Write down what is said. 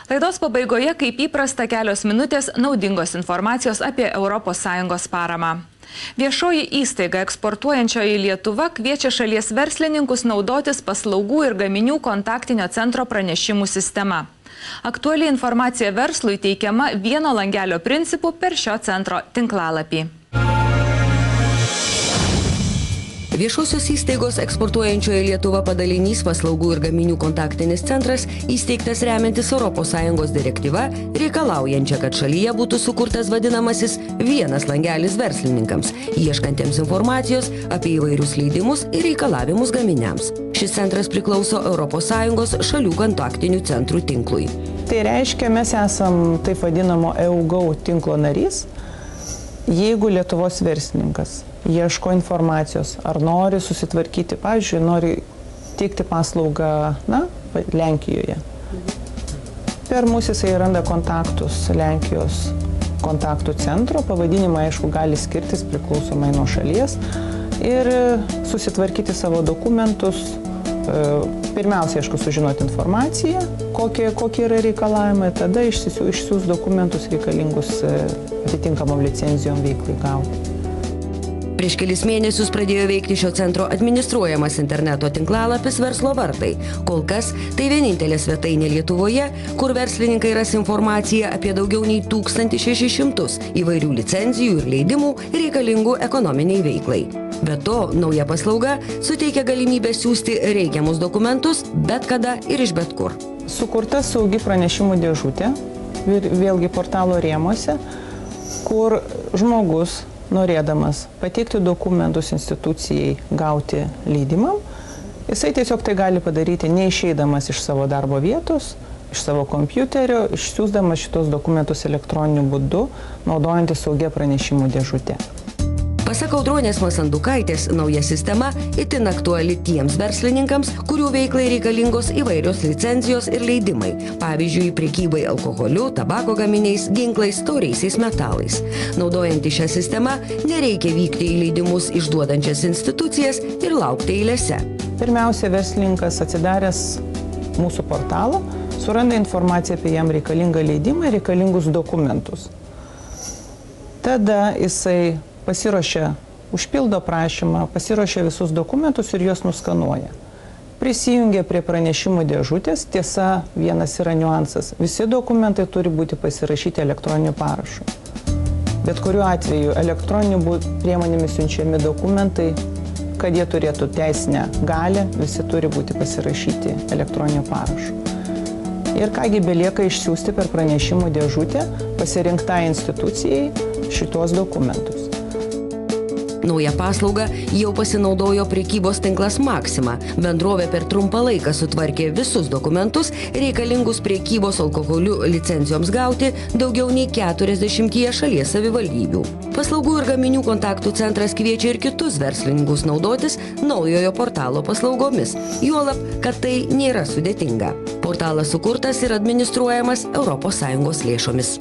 Laidos pabaigoje, kaip įprasta, kelios minutės naudingos informacijos apie ES paramą. Viešoji įstaiga eksportuojančioji Lietuva kviečia šalies verslininkus naudotis paslaugų ir gaminių kontaktinio centro pranešimų sistema. Aktuali informacija verslui teikiama vieno langelio principu per šio centro tinklalapį. Viešosios įstaigos eksportuojančioje Lietuva padalinys paslaugų ir gaminių kontaktinis centras įsteigtas remiantis ES direktyva, reikalaujančia, kad šalyje būtų sukurtas vadinamasis vienas langelis verslininkams, ieškantiems informacijos apie įvairius leidimus ir reikalavimus gaminiams. Šis centras priklauso ES šalių kontaktinių centrų tinklui. Tai reiškia, mes esam taip vadinamo EUGO tinklo narys. Jeigu Lietuvos verslininkas ieško informacijos, ar nori susitvarkyti, pavyzdžiui, nori teikti paslaugą, Lenkijoje. Per mus jisai randa kontaktus Lenkijos kontaktų centro, pavadinimai, aišku, gali skirtis priklausomai nuo šalies ir susitvarkyti savo dokumentus. Pirmiausia, aišku, sužinoti informaciją, kokie yra reikalavimai, tada išsiųs dokumentus reikalingus atitinkamom licenzijom veiklai gauti. Prieš kelis mėnesius pradėjo veikti šio centro administruojamas interneto tinklalapis Verslo vartai. Kol kas tai vienintelė svetainė Lietuvoje, kur verslininkai ras informaciją apie daugiau nei 1600 įvairių licenzijų ir leidimų reikalingų ekonominiai veiklai. Be to, nauja paslauga suteikia galimybę siųsti reikiamus dokumentus bet kada ir iš bet kur. Sukurta saugi pranešimų dėžutė, vėlgi portalo rėmuose, kur žmogus, norėdamas pateikti dokumentus institucijai gauti leidimą, jisai tiesiog tai gali padaryti neišeidamas iš savo darbo vietos, iš savo kompiuterio, išsiųsdamas šitos dokumentus elektroniniu būdu, naudojantis saugia pranešimų dėžutė. Pasak Audronės Masandukaitės, nauja sistema itin aktuali tiems verslininkams, kurių veiklai reikalingos įvairios licenzijos ir leidimai, pavyzdžiui, prekybai alkoholiu, tabako gaminiais, ginklais, tauriaisiais metalais. Naudojant šią sistemą, nereikia vykti į leidimus išduodančias institucijas ir laukti eilėse. Pirmiausia, verslininkas atsidaręs mūsų portalą, suranda informaciją apie jam reikalingą leidimą ir reikalingus dokumentus. Tada jisai pasiruošia, užpildo prašymą, pasiruošia visus dokumentus ir juos nuskanuoja. Prisijungia prie pranešimų dėžutės, tiesa, vienas yra niuansas. Visi dokumentai turi būti pasirašyti elektroniniu parašu. Bet kuriuo atveju elektroniniu priemonėmis siunčiami dokumentai, kad jie turėtų teisinę galią, visi turi būti pasirašyti elektroniniu parašu. Ir kągi belieka išsiųsti per pranešimų dėžutę pasirinktai institucijai šitos dokumentus. Nauja paslauga jau pasinaudojo prekybos tinklas Maxima. Bendrovė per trumpą laiką sutvarkė visus dokumentus reikalingus prekybos alkoholiu licencijoms gauti daugiau nei 40 šalies savivaldybių. Paslaugų ir gaminių kontaktų centras kviečia ir kitus verslininkus naudotis naujojo portalo paslaugomis, juolab, kad tai nėra sudėtinga. Portalas sukurtas ir administruojamas ES lėšomis.